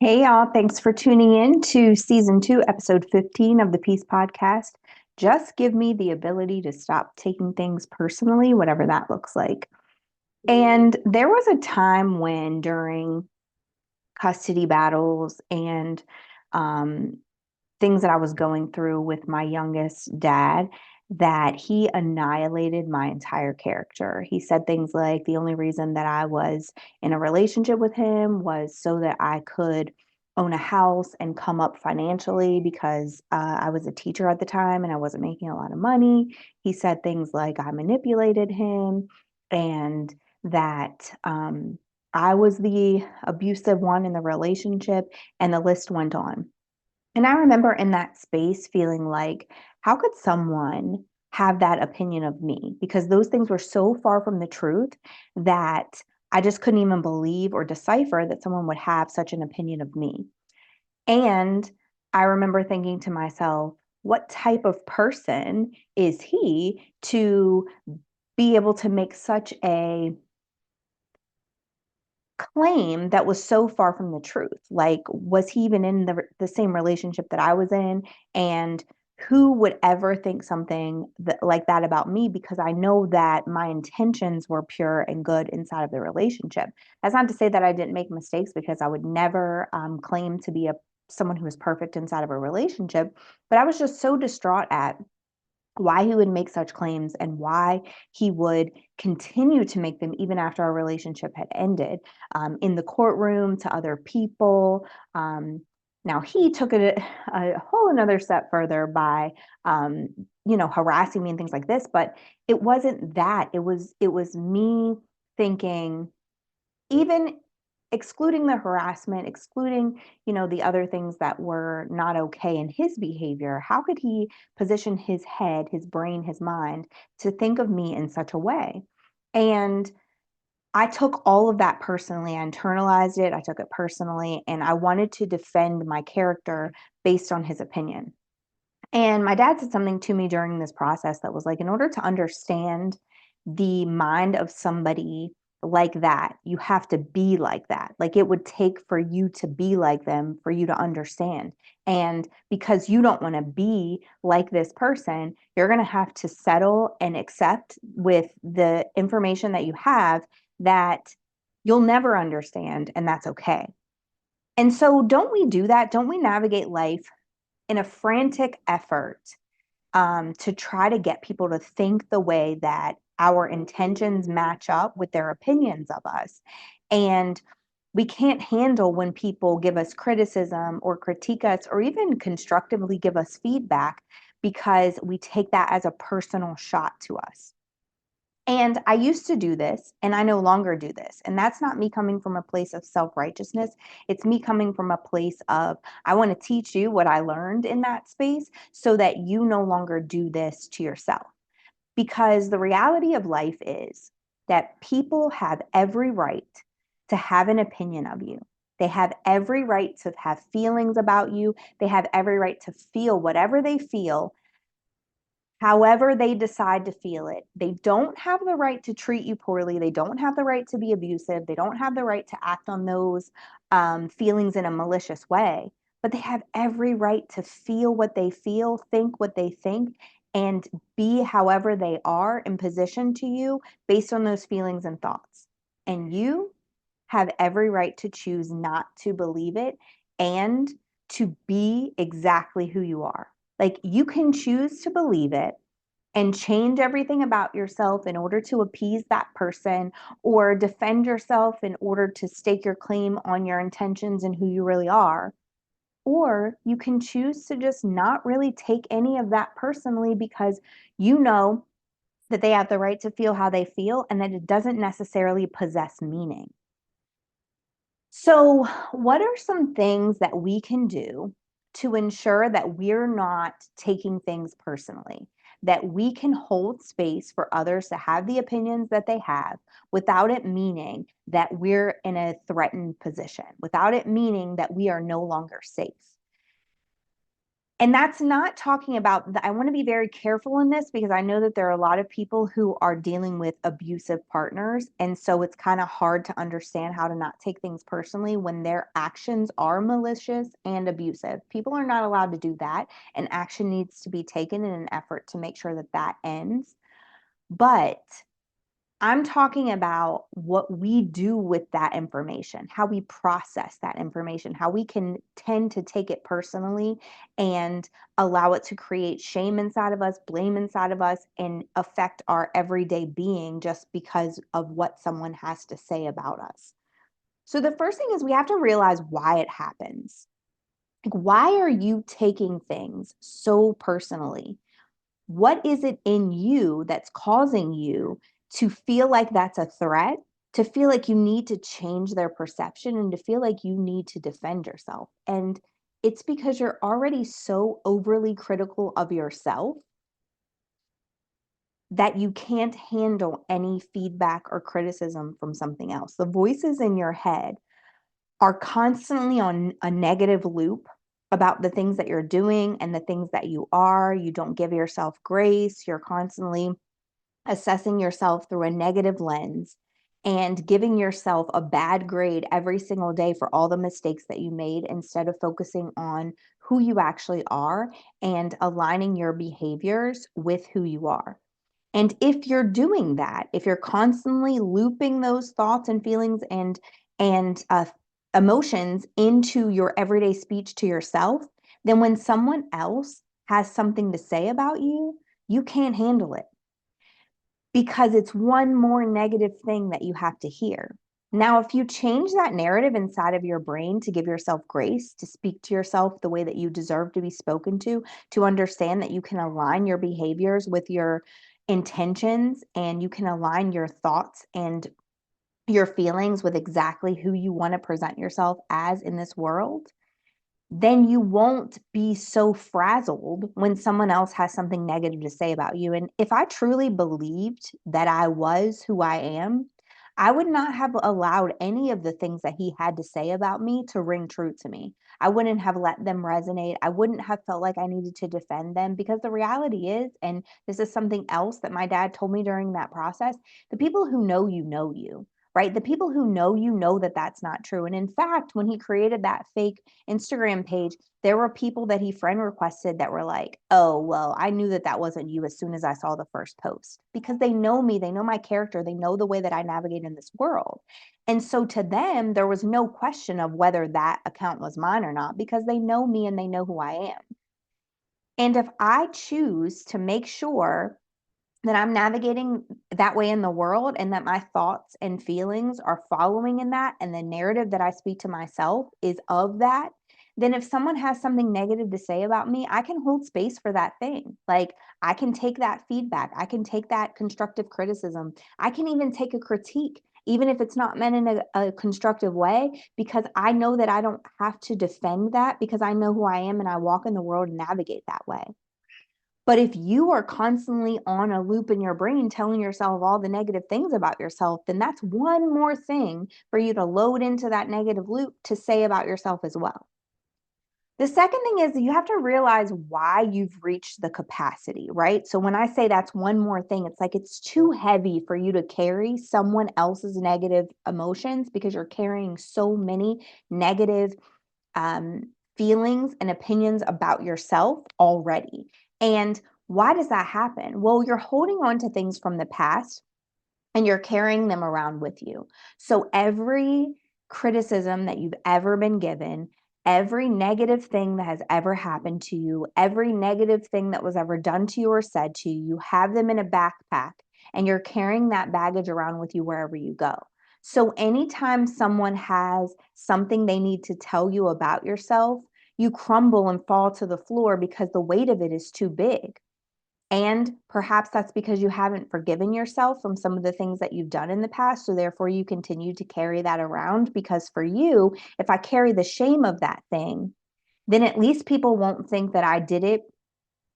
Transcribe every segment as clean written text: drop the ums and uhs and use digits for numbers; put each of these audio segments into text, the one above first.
Hey y'all, thanks for tuning in to season 2, episode 15 of the Peace Podcast. Just give me the ability to stop taking things personally, whatever that looks like. And there was a time when during custody battles and um, things that I was going through with my youngest dad that he annihilated my entire character. He said things like the only reason that I was in a relationship with him was so that I could own a house and come up financially because I was a teacher at the time and I wasn't making a lot of money. He said things like I manipulated him and that I was the abusive one in the relationship, and the list went on. And I remember in that space feeling like, how could someone have that opinion of me? Because those things were so far from the truth that I just couldn't even believe or decipher that someone would have such an opinion of me. And I remember thinking to myself, what type of person is he to be able to make such a claim that was so far from the truth? Like, was he even in the same relationship that I was in? And who would ever think something like that about me? Because I know that my intentions were pure and good inside of the relationship. That's not to say that I didn't make mistakes, because I would never claim to be a someone who was perfect inside of a relationship. But I was just so distraught at why he would make such claims and why he would continue to make them even after our relationship had ended, in the courtroom, to other people. Now he took it a whole another step further by, harassing me and things like this. But it wasn't that. It was me thinking, even excluding the harassment, excluding, the other things that were not okay in his behavior, how could he position his head, his brain, his mind to think of me in such a way? And I took all of that personally. I internalized it. I took it personally, and I wanted to defend my character based on his opinion. And my dad said something to me during this process that was like, in order to understand the mind of somebody like that, you have to be like that. Like, it would take for you to be like them for you to understand. And because you don't want to be like this person, you're going to have to settle and accept with the information that you have that you'll never understand, and that's okay. And so, don't we do that? Don't we navigate life in a frantic effort to try to get people to think the way that our intentions match up with their opinions of us? And we can't handle when people give us criticism or critique us or even constructively give us feedback, because we take that as a personal shot to us. And I used to do this, and I no longer do this. And that's not me coming from a place of self righteousness. It's me coming from a place of, I want to teach you what I learned in that space so that you no longer do this to yourself. Because the reality of life is that people have every right to have an opinion of you. They have every right to have feelings about you. They have every right to feel whatever they feel, however they decide to feel it. They don't have the right to treat you poorly. They don't have the right to be abusive. They don't have the right to act on those feelings in a malicious way. But they have every right to feel what they feel, think what they think, and be however they are in position to you based on those feelings and thoughts. And you have every right to choose not to believe it and to be exactly who you are. Like, you can choose to believe it and change everything about yourself in order to appease that person, or defend yourself in order to stake your claim on your intentions and who you really are. Or you can choose to just not really take any of that personally, because you know that they have the right to feel how they feel and that it doesn't necessarily possess meaning. So, what are some things that we can do to ensure that we're not taking things personally? That we can hold space for others to have the opinions that they have without it meaning that we're in a threatened position, without it meaning that we are no longer safe. And that's not talking about, I want to be very careful in this because I know that there are a lot of people who are dealing with abusive partners. And so it's kind of hard to understand how to not take things personally when their actions are malicious and abusive. People are not allowed to do that. And action needs to be taken in an effort to make sure that that ends. But I'm talking about what we do with that information, how we process that information, how we can tend to take it personally and allow it to create shame inside of us, blame inside of us, and affect our everyday being just because of what someone has to say about us. So the first thing is we have to realize why it happens. Like, why are you taking things so personally? What is it in you that's causing you to feel like that's a threat, to feel like you need to change their perception, and to feel like you need to defend yourself? And it's because you're already so overly critical of yourself that you can't handle any feedback or criticism from something else. The voices in your head are constantly on a negative loop about the things that you're doing and the things that you are. You don't give yourself grace. You're constantly assessing yourself through a negative lens and giving yourself a bad grade every single day for all the mistakes that you made instead of focusing on who you actually are and aligning your behaviors with who you are. And if you're doing that, if you're constantly looping those thoughts and feelings and emotions into your everyday speech to yourself, then when someone else has something to say about you, you can't handle it because it's one more negative thing that you have to hear. Now, if you change that narrative inside of your brain to give yourself grace, to speak to yourself the way that you deserve to be spoken to understand that you can align your behaviors with your intentions and you can align your thoughts and your feelings with exactly who you want to present yourself as in this world, then you won't be so frazzled when someone else has something negative to say about you. And if I truly believed that I was who I am, I would not have allowed any of the things that he had to say about me to ring true to me. I wouldn't have let them resonate. I wouldn't have felt like I needed to defend them because the reality is, and this is something else that my dad told me during that process, the people who know you, right? The people who know that that's not true. And in fact, when he created that fake Instagram page, there were people that he friend requested that were like, oh, well, I knew that that wasn't you as soon as I saw the first post because they know me, they know my character, they know the way that I navigate in this world. And so to them, there was no question of whether that account was mine or not because they know me and they know who I am. And if I choose to make sure that I'm navigating that way in the world and that my thoughts and feelings are following in that and the narrative that I speak to myself is of that, then if someone has something negative to say about me, I can hold space for that thing. Like I can take that feedback, I can take that constructive criticism, I can even take a critique. Even if it's not meant in a constructive way, because I know that I don't have to defend that because I know who I am and I walk in the world and navigate that way. But if you are constantly on a loop in your brain telling yourself all the negative things about yourself, then that's one more thing for you to load into that negative loop to say about yourself as well. The second thing is you have to realize why you've reached the capacity, right? So when I say that's one more thing, it's like it's too heavy for you to carry someone else's negative emotions because you're carrying so many negative um, feelings and opinions about yourself already. And why does that happen? Well, you're holding on to things from the past and you're carrying them around with you. So every criticism that you've ever been given, every negative thing that has ever happened to you, every negative thing that was ever done to you or said to you, you have them in a backpack and you're carrying that baggage around with you wherever you go. So anytime someone has something they need to tell you about yourself, you crumble and fall to the floor because the weight of it is too big. And perhaps that's because you haven't forgiven yourself from some of the things that you've done in the past. So therefore, you continue to carry that around because for you, if I carry the shame of that thing, then at least people won't think that I did it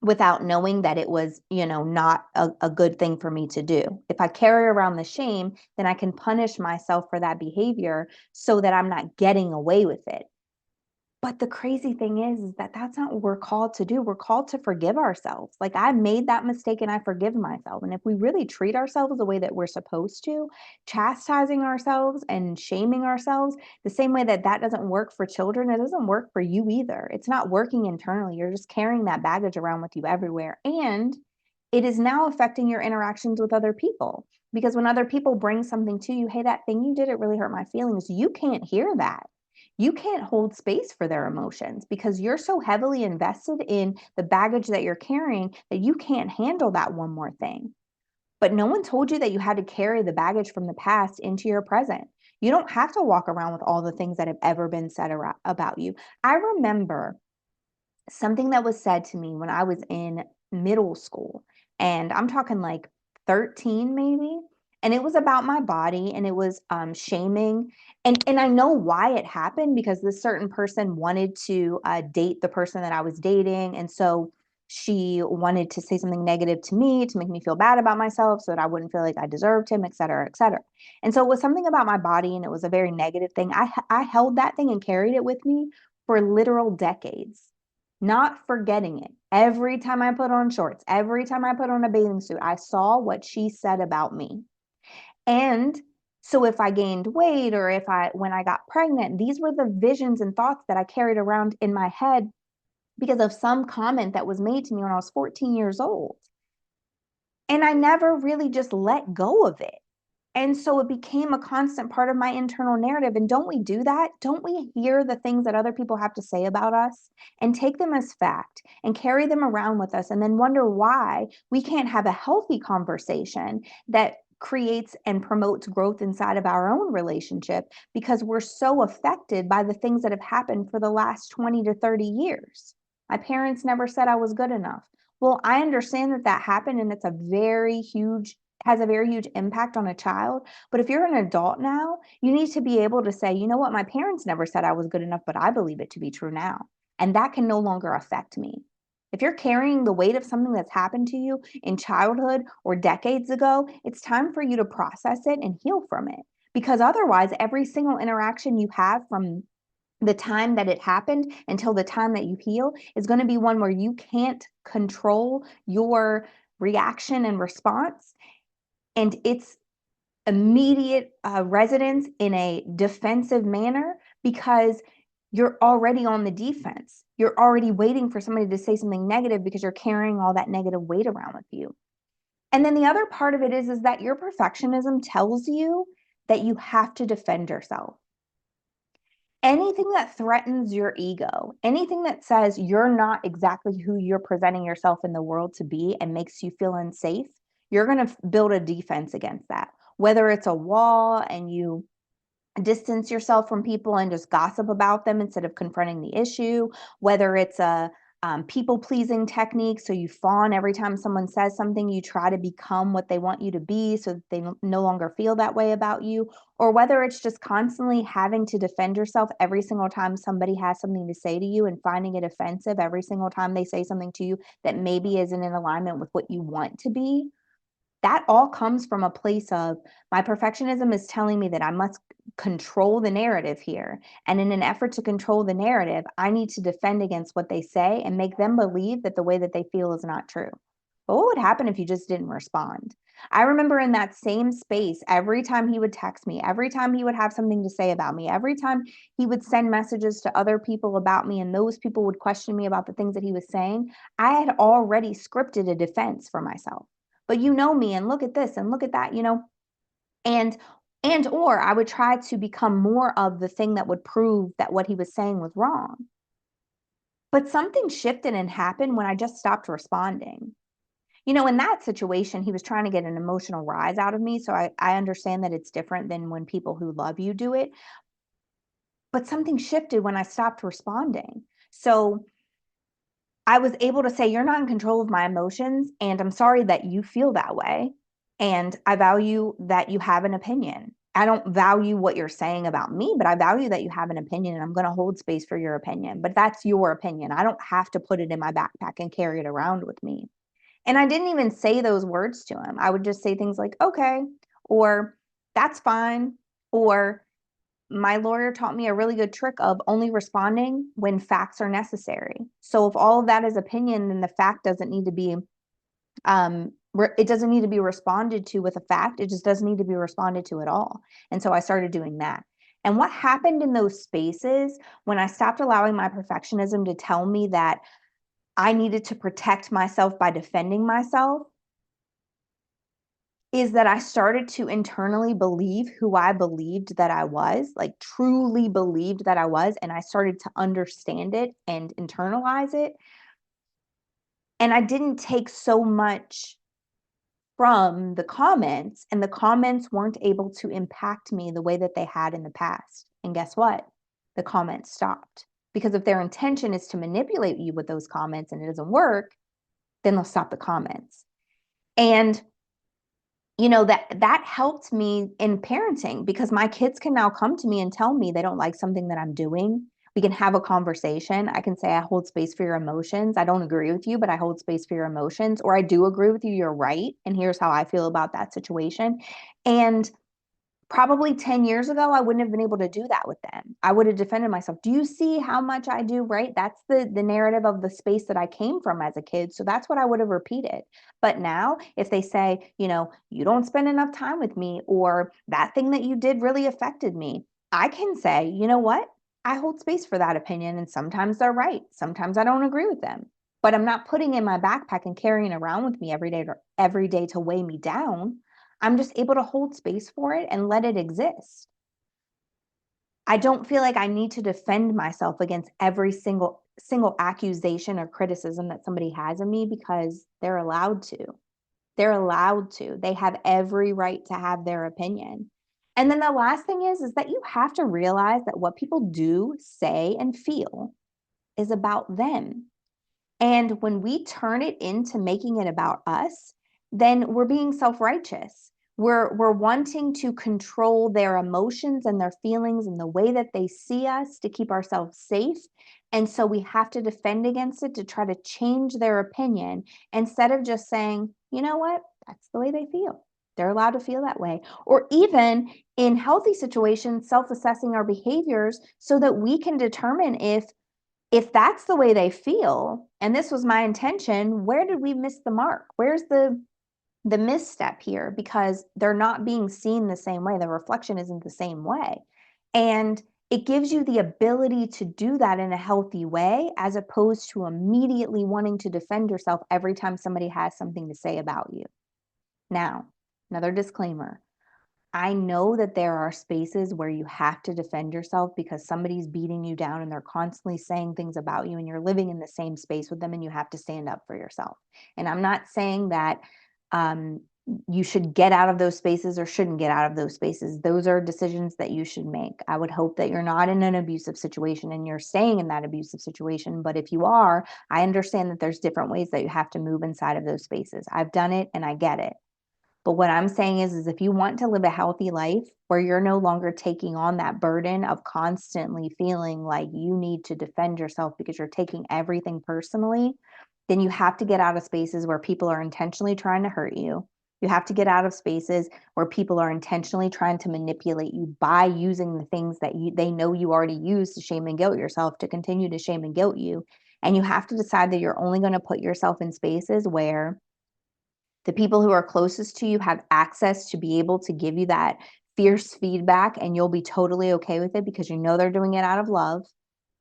without knowing that it was, not a good thing for me to do. If I carry around the shame, then I can punish myself for that behavior so that I'm not getting away with it. But the crazy thing is that that's not what we're called to do. We're called to forgive ourselves. Like I made that mistake and I forgive myself. And if we really treat ourselves the way that we're supposed to, chastising ourselves and shaming ourselves, the same way that that doesn't work for children, it doesn't work for you either. It's not working internally. You're just carrying that baggage around with you everywhere. And it is now affecting your interactions with other people. Because when other people bring something to you, hey, that thing you did, it really hurt my feelings. You can't hear that. You can't hold space for their emotions because you're so heavily invested in the baggage that you're carrying that you can't handle that one more thing. But no one told you that you had to carry the baggage from the past into your present. You don't have to walk around with all the things that have ever been said about you. I remember something that was said to me when I was in middle school, and I'm talking like 13 maybe. And it was about my body and it was shaming. And I know why it happened because this certain person wanted to date the person that I was dating. And so she wanted to say something negative to me to make me feel bad about myself so that I wouldn't feel like I deserved him, et cetera, et cetera. And so it was something about my body and it was a very negative thing. I held that thing and carried it with me for literal decades, not forgetting it. Every time I put on shorts, every time I put on a bathing suit, I saw what she said about me. And so if I gained weight or when I got pregnant, these were the visions and thoughts that I carried around in my head because of some comment that was made to me when I was 14 years old. And I never really just let go of it. And so it became a constant part of my internal narrative. And don't we do that? Don't we hear the things that other people have to say about us and take them as fact and carry them around with us and then wonder why we can't have a healthy conversation that creates and promotes growth inside of our own relationship because we're so affected by the things that have happened for the last 20 to 30 years. My parents never said I was good enough. Well, I understand that that happened and it's a very huge has a very huge impact on a child. But if you're an adult now, you need to be able to say, you know what, my parents never said I was good enough, but I believe it to be true now. And that can no longer affect me. If you're carrying the weight of something that's happened to you in childhood or decades ago, it's time for you to process it and heal from it. Because otherwise, every single interaction you have from the time that it happened until the time that you heal is going to be one where you can't control your reaction and response, and it's immediate residence in a defensive manner because you're already on the defense. You're already waiting for somebody to say something negative because you're carrying all that negative weight around with you. And then the other part of it is that your perfectionism tells you that you have to defend yourself. Anything that threatens your ego, anything that says you're not exactly who you're presenting yourself in the world to be and makes you feel unsafe, you're going to build a defense against that. Whether it's a wall and you distance yourself from people and just gossip about them instead of confronting the issue, whether it's a people pleasing technique. So you fawn every time someone says something, you try to become what they want you to be so that they no longer feel that way about you, or whether it's just constantly having to defend yourself every single time somebody has something to say to you and finding it offensive every single time they say something to you that maybe isn't in alignment with what you want to be. That all comes from a place of my perfectionism is telling me that I must control the narrative here. And in an effort to control the narrative, I need to defend against what they say and make them believe that the way that they feel is not true. But what would happen if you just didn't respond? I remember in that same space, every time he would text me, every time he would have something to say about me, every time he would send messages to other people about me, and those people would question me about the things that he was saying, I had already scripted a defense for myself. But you know me, and look at this and look at that, and or I would try to become more of the thing that would prove that what he was saying was wrong. But something shifted and happened when I just stopped responding. In that situation, he was trying to get an emotional rise out of me. So I understand that it's different than when people who love you do it. But something shifted when I stopped responding. So I was able to say, you're not in control of my emotions, and I'm sorry that you feel that way. And I value that you have an opinion. I don't value what you're saying about me, but I value that you have an opinion, and I'm going to hold space for your opinion. But that's your opinion. I don't have to put it in my backpack and carry it around with me. And I didn't even say those words to him. I would just say things like, okay, or that's fine, or my lawyer taught me a really good trick of only responding when facts are necessary. So if all of that is opinion, then the fact doesn't need to be it doesn't need to be responded to with a fact. It just doesn't need to be responded to at all. And so I started doing that. And what happened in those spaces when I stopped allowing my perfectionism to tell me that I needed to protect myself by defending myself is that I started to internally believe who I believed that I was, like truly believed that I was, and I started to understand it and internalize it. And I didn't take so much from the comments, and the comments weren't able to impact me the way that they had in the past. And guess what? The comments stopped. Because if their intention is to manipulate you with those comments and it doesn't work, then they'll stop the comments. And that helped me in parenting because my kids can now come to me and tell me they don't like something that I'm doing. We can have a conversation. I can say, I hold space for your emotions. I don't agree with you, but I hold space for your emotions. Or I do agree with you. You're right. And here's how I feel about that situation. And probably 10 years ago, I wouldn't have been able to do that with them. I would have defended myself. Do you see how much I do, right? That's the narrative of the space that I came from as a kid. So that's what I would have repeated. But now if they say, you don't spend enough time with me, or that thing that you did really affected me, I can say, you know what? I hold space for that opinion. And sometimes they're right. Sometimes I don't agree with them. But I'm not putting in my backpack and carrying around with me every day to weigh me down. I'm just able to hold space for it and let it exist. I don't feel like I need to defend myself against every single accusation or criticism that somebody has of me because they're allowed to. They're allowed to. They have every right to have their opinion. And then the last thing is that you have to realize that what people do, say, and feel is about them. And when we turn it into making it about us, then we're being self-righteous. We're wanting to control their emotions and their feelings and the way that they see us to keep ourselves safe. And so we have to defend against it to try to change their opinion instead of just saying, you know what, that's the way they feel. They're allowed to feel that way. Or even in healthy situations, self-assessing our behaviors so that we can determine if that's the way they feel, and this was my intention, where did we miss the mark? Where's the misstep here? Because they're not being seen the same way. The reflection isn't the same way. And it gives you the ability to do that in a healthy way, as opposed to immediately wanting to defend yourself every time somebody has something to say about you. Now, another disclaimer. I know that there are spaces where you have to defend yourself because somebody's beating you down and they're constantly saying things about you and you're living in the same space with them and you have to stand up for yourself. And I'm not saying that you should get out of those spaces or shouldn't get out of those spaces. Those are decisions that you should make. I would hope that you're not in an abusive situation and you're staying in that abusive situation. But if you are, I understand that there's different ways that you have to move inside of those spaces. I've done it and I get it. But what I'm saying is if you want to live a healthy life where you're no longer taking on that burden of constantly feeling like you need to defend yourself because you're taking everything personally, then you have to get out of spaces where people are intentionally trying to hurt you. You have to get out of spaces where people are intentionally trying to manipulate you by using the things that they know you already use to shame and guilt yourself to continue to shame and guilt you. And you have to decide that you're only going to put yourself in spaces where the people who are closest to you have access to be able to give you that fierce feedback and you'll be totally okay with it because you know they're doing it out of love.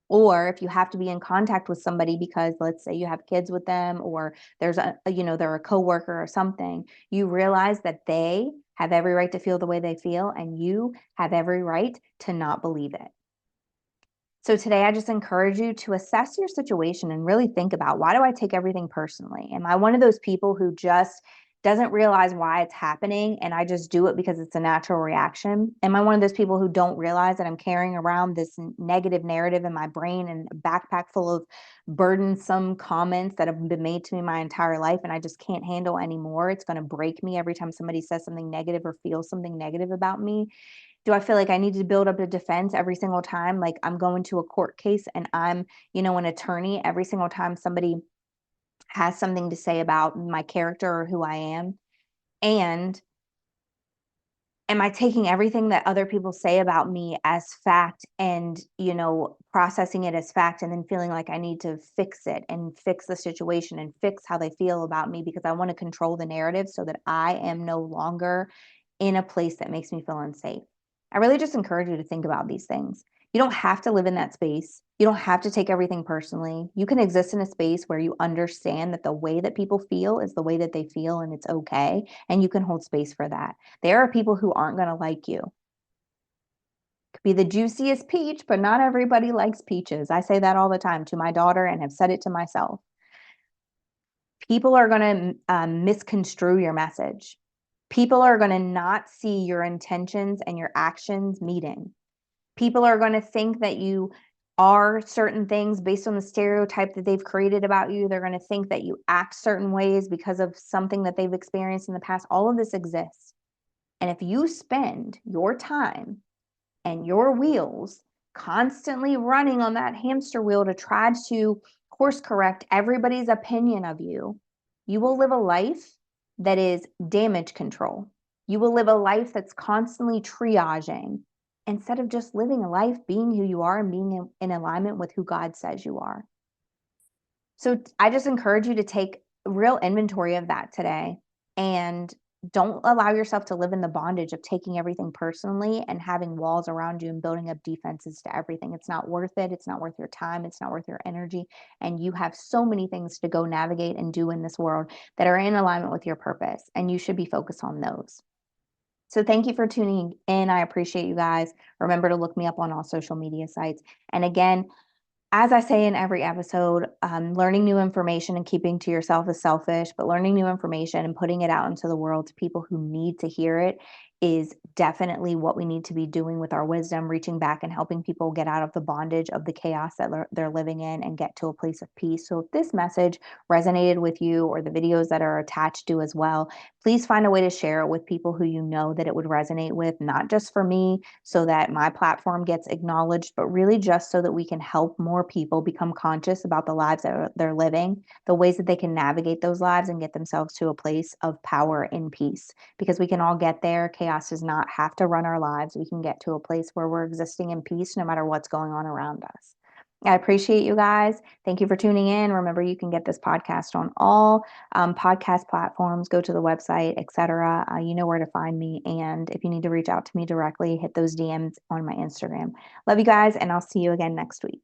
Or if you have to be in contact with somebody because let's say you have kids with them or there's they're a coworker or something, you realize that they have every right to feel the way they feel and you have every right to not believe it. So today I just encourage you to assess your situation and really think about, why do I take everything personally? Am I one of those people who just doesn't realize why it's happening and I just do it because it's a natural reaction? Am I one of those people who don't realize that I'm carrying around this negative narrative in my brain and a backpack full of burdensome comments that have been made to me my entire life and I just can't handle anymore? It's going to break me every time somebody says something negative or feels something negative about me. Do I feel like I need to build up a defense every single time? Like I'm going to a court case and I'm, an attorney every single time somebody has something to say about my character or who I am. And am I taking everything that other people say about me as fact and, processing it as fact and then feeling like I need to fix it and fix the situation and fix how they feel about me because I want to control the narrative so that I am no longer in a place that makes me feel unsafe? I really just encourage you to think about these things. You don't have to live in that space. You don't have to take everything personally. You can exist in a space where you understand that the way that people feel is the way that they feel and it's okay. And you can hold space for that. There are people who aren't going to like you. Could be the juiciest peach, but not everybody likes peaches. I say that all the time to my daughter and have said it to myself. People are going to misconstrue your message. People are going to not see your intentions and your actions meeting. People are going to think that you are certain things based on the stereotype that they've created about you. They're going to think that you act certain ways because of something that they've experienced in the past. All of this exists. And if you spend your time and your wheels constantly running on that hamster wheel to try to course correct everybody's opinion of you, you will live a life that is damage control. You will live a life that's constantly triaging instead of just living a life being who you are and being in alignment with who God says you are. So I just encourage you to take real inventory of that today and don't allow yourself to live in the bondage of taking everything personally and having walls around you and building up defenses to everything. It's not worth it. It's not worth your time. It's not worth your energy. And you have so many things to go navigate and do in this world that are in alignment with your purpose. And you should be focused on those. So thank you for tuning in. I appreciate you guys. Remember to look me up on all social media sites. And again, as I say in every episode, learning new information and keeping to yourself is selfish, but learning new information and putting it out into the world to people who need to hear it is definitely what we need to be doing with our wisdom, reaching back and helping people get out of the bondage of the chaos that they're living in and get to a place of peace. So if this message resonated with you or the videos that are attached to as well, please find a way to share it with people who you know that it would resonate with, not just for me so that my platform gets acknowledged, but really just so that we can help more people become conscious about the lives that they're living, the ways that they can navigate those lives and get themselves to a place of power and peace. Because we can all get there. Chaos does not have to run our lives. We can get to a place where we're existing in peace no matter what's going on around us. I appreciate you guys. Thank you for tuning in. Remember, you can get this podcast on all podcast platforms. Go to the website, etc. You know where to find me. And if you need to reach out to me directly, hit those DMs on my Instagram. Love you guys, and I'll see you again next week.